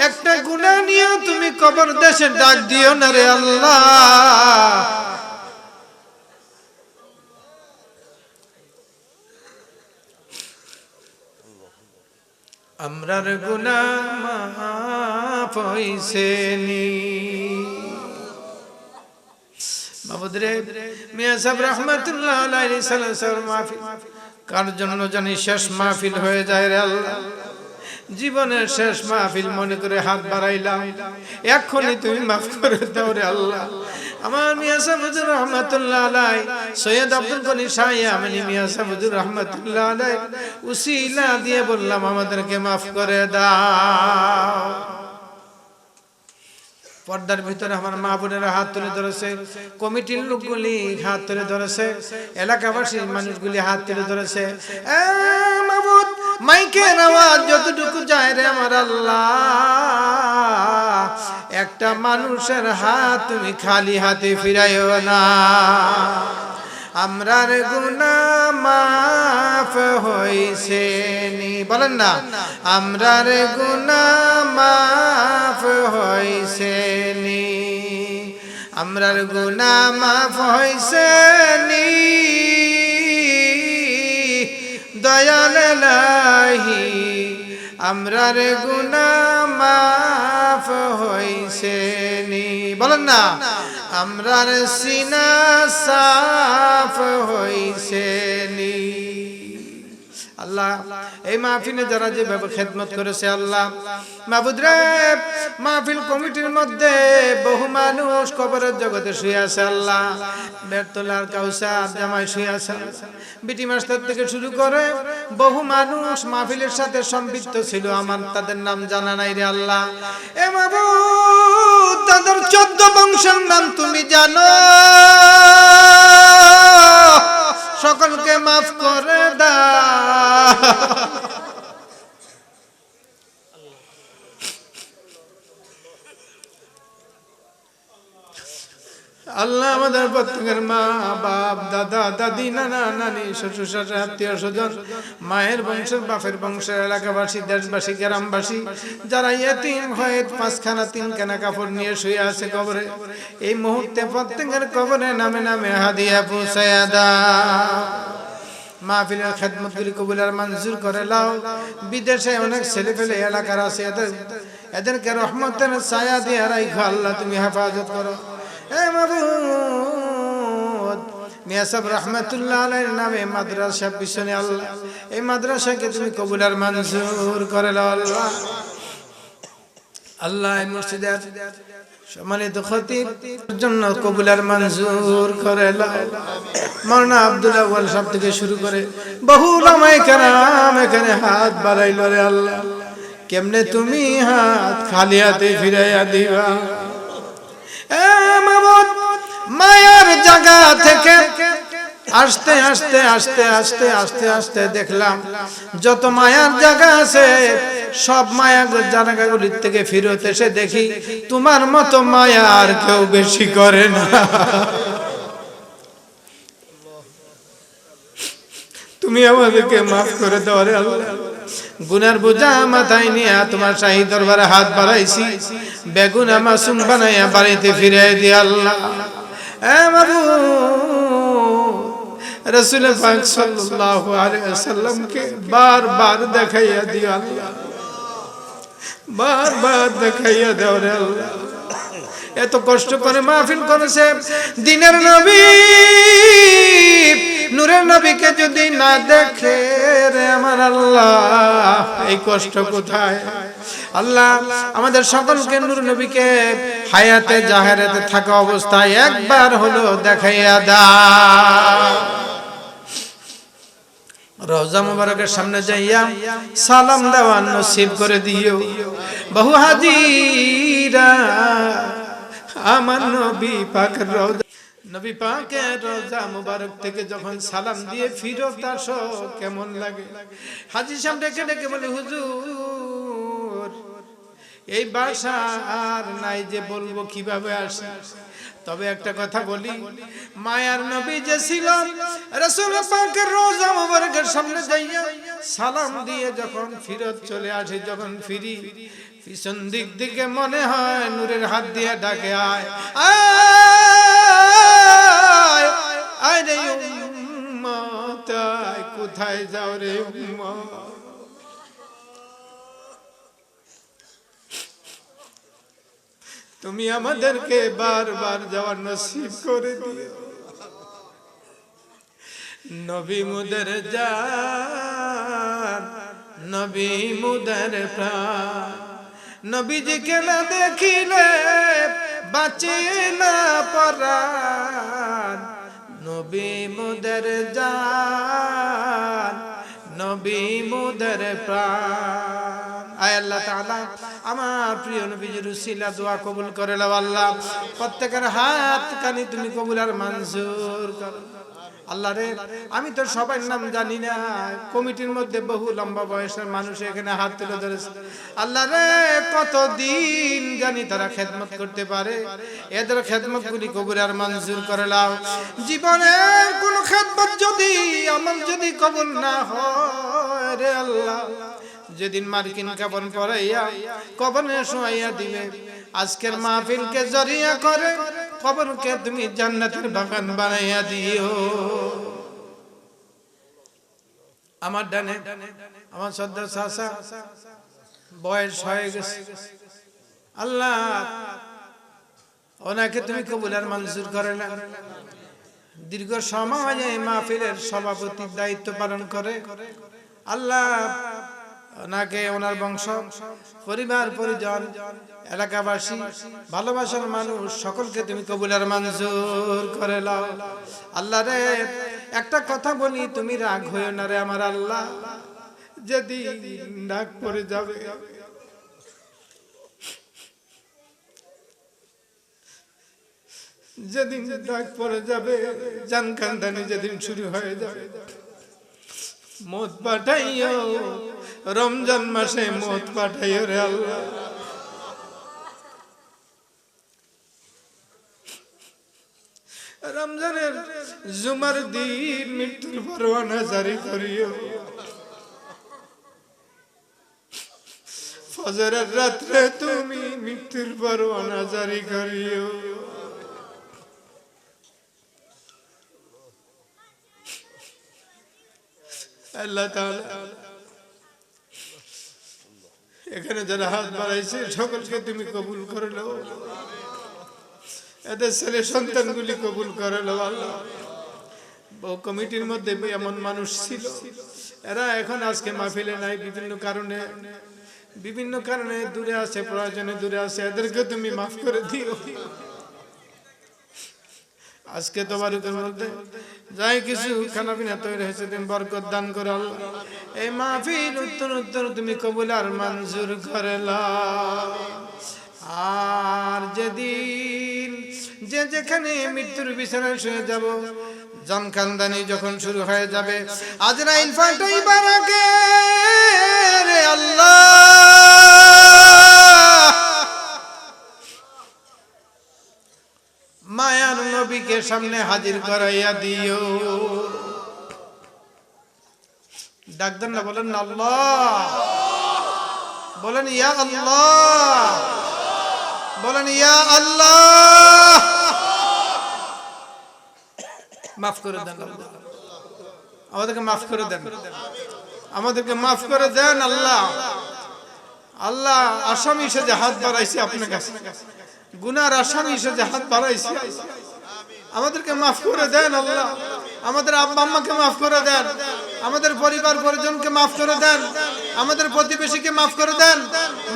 একটা গুনাহ নিয়ে তুমি কবর দেশে ডাক দিও না রে আল্লাহ। আমরার গুনাহ মাফ হইছেনি মাবুদ রে। মিয়া সাহেব রাহমাতুল্লাহ আলাইহি সালাসার মাহফিল কার জন্য জানি শেষ মাহফিল হয়ে যায় রে আল্লাহ। জীবনের শেষ মাহফিল মনে করে হাত বাড়াইলাম, এখনই তুমি মাফ করে দাও রে আল্লাহ। আমার মিয়া সাহেব হুজুর রহমাতুল্লাহ আলাইহি, সৈয়দ আব্দুল গনি শাহ ইয়ামানি মিয়া সাহেব হুজুর রহমাতুল্লাহ আলাইহি উসিলা দিয়ে বললাম আমাদেরকে মাফ করে দাও। পর্দার ভিতরে আমার মা বোনেরা হাত তুলে ধরেছে, কমিটির লোকগুলি হাত তুলে ধরেছে, এলাকাবাসীর মানুষগুলি হাত তুলে ধরেছে। মাবুদ, মাইকের আওয়াজ যতটুকু যায় রে আমার আল্লাহ, একটা মানুষের হাত তুমি খালি হাতে ফিরাইও না। আমরার গুনাহ মাফ হইছে নি, বলেন না আমরার গুনাহ মাফ হইছে নি, আমরার গুনাহ মাফ হইছে নি, দয়াল ইলাহি আমরার গুনাহ মাফ হইছে নি, বলেন না আমরার সিনা সাফ হইছে নি। আল্লাহ, এই মাহফিলে যারা যেভাবে খেদমত করেছে আল্লাহ মাবুদ রে, মাহফিল কমিটির মধ্যে বহু মানুষ কবরের জগতে শুয়ে আছে আল্লাহ। বেরতলার কাউসার জামাই শুয়ে আছে, বিটি মাস্টার থেকে শুরু করে বহু মানুষ মাহফিলের সাথে সম্পৃক্ত ছিল, আমার তাদের নাম জানা নাই রে আল্লাহ। এ মাবুদ, তাদের 14 বংশের নাম তুমি জানো, সকলকে মাফ করে দাও। আল্লাহ, আমাদের প্রত্যেকের মা বাপ দাদা দাদি নানা নানি শ্বশুর শাশুড়ি আত্মীয় স্বজন, মায়ের বংশের বাপের বংশের এলাকাবাসী দেশবাসী গ্রামবাসী যারা ইয়েতিম হয়ে 5খানা 3খানা কাপড় নিয়ে শুয়ে আছে কবরে, এই মুহূর্তে প্রত্যেকের কবরে নামে নামে হাদিয়া পৌঁছায়া দাও। মাহফিলের খেদমতগুলি কবুল আর মঞ্জুর করে লাও। বিদেশে অনেক ছেলে পেলে এলাকার আছে, এদেরকে রহমতের ছায়া দিয়ে রাখো আল্লাহ, তুমি হেফাজত করো। মিয়া সাহেব রাহমাতুল্লাহ আলাইহির নামে মাদ্রাসা পিছনে আল্লাহ, এই মাদ্রাসাকে তুমি কবুল আর মঞ্জুর করে নাও আল্লাহ। আল্লাহ, এই মসজিদের সম্মানিত খতিব জন্য কবুল আর মঞ্জুর করে নাও। মাওলানা আব্দুল আউয়াল সাহেব থেকে শুরু করে বহু উলামায়ে কেরাম এখানে হাত বাড়াইলো রে আল্লাহ, কেমনে তুমি হাত খালি হাতে ফিরাইয়া দিবা। মায়ার জায়গা থেকে আস্তে আস্তে আস্তে আস্তে আস্তে আস্তে দেখলাম যত মায়ার জায়গা আছে সব মায়ার জায়গাগুলির থেকে ফিরত এসে দেখি তোমার মতো মায়া আর কেউ বেশি করে না। তুমি আমাদেরকে মাফ করে দাও রে আল্লাহ। গুনার বোঝা মাথায় নিয়ে তোমার শাহী দরবারে হাত বাড়াইছি, বেগুনা মাসুম বানাইয়া বাড়িতে ফিরে দিয়ে আল্লাহ। রাসূল পাক সাল্লাল্লাহু আলাইহি ওয়াসাল্লামকে বারবার দেখাইয়া দিও আল্লাহ, বারবার দেখাইয়া দাও রে আল্লাহ। এত কষ্ট করে মাহফিল করেছে দিনের নবী, নূরের নবীকে যদি না দেখে রে আমার আল্লাহ, এই কষ্ট কোথায় আল্লাহ? আমাদের সকলকে নূর নবীকে হায়াতে জাহেরাতে থাকা অবস্থায় একবার হলো দেখাইয়া দাও। রওজা মুবারকের সামনে যাইয়া সালাম দেওয়া নসিব করে দিও। বহু হাজিরা আমার নবী পাকের রওজা, নবী পাকের রওজা মুবারক থেকে যখন সালাম দিয়ে ফিরত আসো কেমন লাগে? হাজী সাহেব ডেকে ডেকে বলে, হুজুর এই বাসা আর নাই যে বলবো কিভাবে আসি, তবে একটা কথা বলি, মায়ার নবী যে ছিল রাসূল পাকের রওজা মুবারকের সামনে যাইয়া সালাম দিয়ে যখন ফিরত চলে আসে, যখন ফিরি পিছন দিক দিকে মনে হয় নূরের হাত দিয়ে ডাকে, আয় আয় আয় রে উম্মত, আয় কোথায় যাও রে উম্মত। তুমি আমাদেরকে বারবার যাওয়ার নসিব করে দিও। নবী মুদের জান, নবী মুদের প্রাণ, নবীজিকে না দেখিলে বাঁচে না পরাণ। নবী মুদের জান, নবী মুদের প্রাণ। আয় আল্লাহ তাআলা আমার প্রিয় নবীজির উসিলা দোয়া কবুল করে নাও আল্লাহ। প্রত্যেকের হাত কানি তুমি কবুল আর মঞ্জুর করো আল্লাহ রে। আমি তো সবার নাম জানি না, কমিটির মধ্যে বহু লম্বা বয়সের মানুষ এখানে হাত তুলে ধরেছে আল্লাহ রে। কতদিন জানি তারা খেদমত করতে পারে, এদের খেদমত গুলি কবুল আর মঞ্জুর করে নাও। জীবনের কোন খেদমত যদি আমল যদি কবুল না হয় রে আল্লাহ, যেদিন মার্কিন কাপড় পরাইয়া কবরে শোয়াইয়া দিবে, আজকের মাহফিলকে জরিয়া করে কবরকে তুমি জান্নাতের বাগান বানাইয়া দিও। আমার ডানে আমার শ্রদ্ধা চাচা বয়স হয়ে গেছে আল্লাহ, ওনাকে তুমি কবুল আর মঞ্জুর করে না। দীর্ঘ সময় এই মাহফিলের সভাপতির দায়িত্ব পালন করে আল্লাহ, ওনাকে ওনার বংশ পরিবার পরিজন এলাকাবাসী ভালোবাসার মানুষ সকলকে তুমি কবুল আর মঞ্জুর করে নাও আল্লাহ রে। একটা কথা বলি, তুমি রাগ হইও না রে আমার আল্লাহ। যেদিন ডাক পড়ে যাবে, যেদিন ডাক পড়ে যাবে, জান কান্দানি যেদিন শুরু হয়ে যাবে, মত পাঠাইও রমজান মাসে, মত পাঠাইও রে আল্লাহ। রমজানের জুমার দিন মৃত্যুর পরোয়ানা জারি করিও, ফজরের রাত্রে তুমি মৃত্যুর পরোয়ানা জারি করিও। আল্লাহ তাআলা এখানে যারা হাত বাড়াইছে সকলকে তুমি কবুল করে নাও, এদের ছেলে সন্তানগুলি কবুল করে নাও আল্লাহ। বহু কমিটির মধ্যে এমন মানুষ ছিল, এরা এখন আজকে মাহফিলে নাই, বিভিন্ন কারণে দূরে আছে, প্রয়োজনে দূরে আছে, এদেরকে তুমি মাফ করে দিও। আজকে তোমার মধ্যে যাই কিছু খানা পিনা তৈরি হয়েছে তুমি বরকত দান করো আল্লাহ। এই মাহফিল উত্তর উত্তর তুমি কবুল আর মঞ্জুর করে নাও। আর যেদিন যে যেখানে মৃত্যুর বিছানায় শুয়ে যাব, জান কান্দানি যখন শুরু হয়ে যাবে, আজরাইল ফাটাইবার আগে রে আল্লাহ মায়ার নবীকে সামনে হাজির করাইয়া দিও। ডাকদেন না, বলেন না আল্লাহ, বলেন ইয়া আল্লাহ, বলেন ইয়া আল্লাহ। মাফ করে দেন আমাদেরকে, মাফ করে দেন আমাদেরকে, মাফ করে দেন আল্লাহ। আল্লাহ আসামি সেজে হাত বাড়াইছি আপনার কাছে, গুনার আসামি সেজে হাত বাড়াইছি, আমাদেরকে মাফ করে দেন আল্লাহ। আমাদের আব্বা আম্মাকে মাফ করে দেন, আমাদের পরিবার পরিজনকে মাফ করে দেন, আমাদের প্রতিবেশীকে মাফ করে দেন,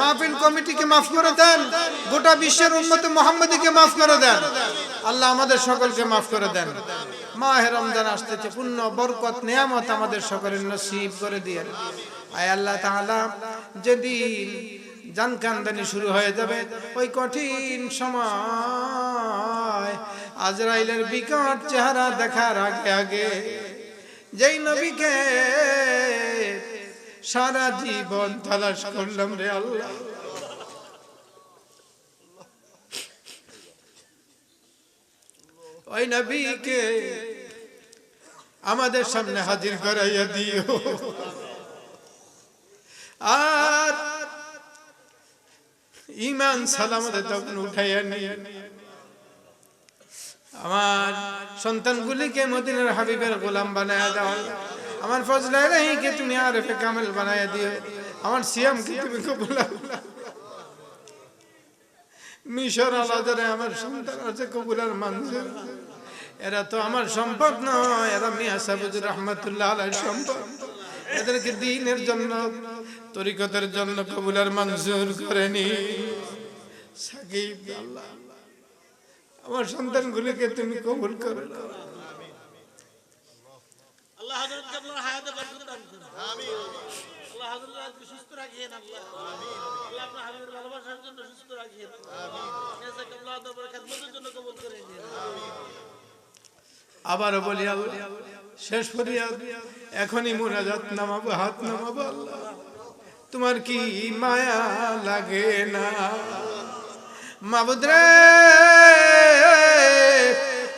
মাহফিল কমিটিকে মাফ করে দেন, গোটা বিশ্বের উম্মত মুহাম্মাদীকে মাফ করে দেন আল্লাহ। আমাদের সকলকে মাফ করে দেন। মাহে রমজান আসতেছে, পূর্ণ বরকত নিয়ামত আমাদের সকলের নসিব করে দিয়েন। আয় আল্লাহ তাআলা, যেদিন জান কান্দানি শুরু হয়ে যাবে, ওই কঠিন সময় আজরাইলের বিকট চেহারা দেখার আগে আগে যেই নবীকে সারা জীবন তালাশ করলাম রে আল্লাহ, ওই নবীকে আমাদের সামনে হাজির করাইয়া দিও। আর ঈমান সালামতে তখন উঠাইয়া নিয়ে আমার সন্তানগুলিকে মদিনার হাবিবের গোলাম বানায়া দাও। আমার ফজলে ইলাহিকে তুমি আরিফে কামেল বানায়া দিও। আমার সিয়ামকে তুমি কবুল মিশর আলাদারে আমার সন্তান আছে কবুল আর মঞ্জুর। এরা তো আমার সম্পদ নয়, এরা মিয়া সাহেবুর রহমাতুল্লাহ আলাইহির সম্পদ। এদেরকে দ্বীনের জন্য তরিকতের জন্য কবুল আর মঞ্জুর করেনি। সাকিব আল্লাহ আমার সন্তানগুলিকে তুমি কবুল করো। আল্লাহ হযরতকে আপনার হায়াতে বরকত দান করুন। আমিন। আল্লাহ হযরতকে সুস্থ রাখিয়েন। আল্লাহ আমিন। আল্লাহ আপনার হাবিবের ভালোবাসার জন্য সুস্থ রাখিয়েন। আমিন। নেসাক আল্লাহ দরবারে খিদমতের জন্য কবুল করে নিন। আমিন। আবারও বলি আল্লাহ শেষ ফরিয়াদ, এখনই মুনাজাত নামাবো, হাত নামাবো। আল্লাহ তোমার কি মায়া লাগে না মাবুদ রে?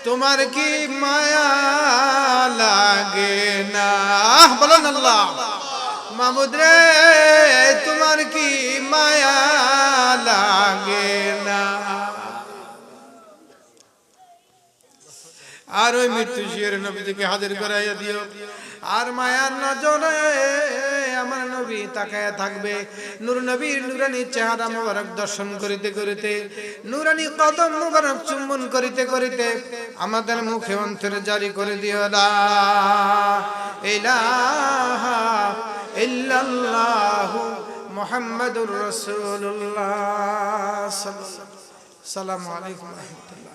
তোমার কি মায়া লাগে না? বলেন আল্লাহ মাবুদ রে তোমার কি মায়া লাগে না? আর ওই মৃত্যু শিয়ের নবীকে হাজির করাইয়া দিও। আর মায়ার নজরে আমার নবী তাকায়া থাকবে। নূর নবীর নুরানি চেহারা মোবারক দর্শন করিতে করিতে, নুরানি কদম মোবারক চুম্বন করিতে করিতে আমাদের মুখে অন্তরে জারি করে দিও লা ইলাহা ইল্লাল্লাহু মুহাম্মাদুর রাসূলুল্লাহ। সালামু আলাইকুম ওয়া রাহমাতুল্লাহ।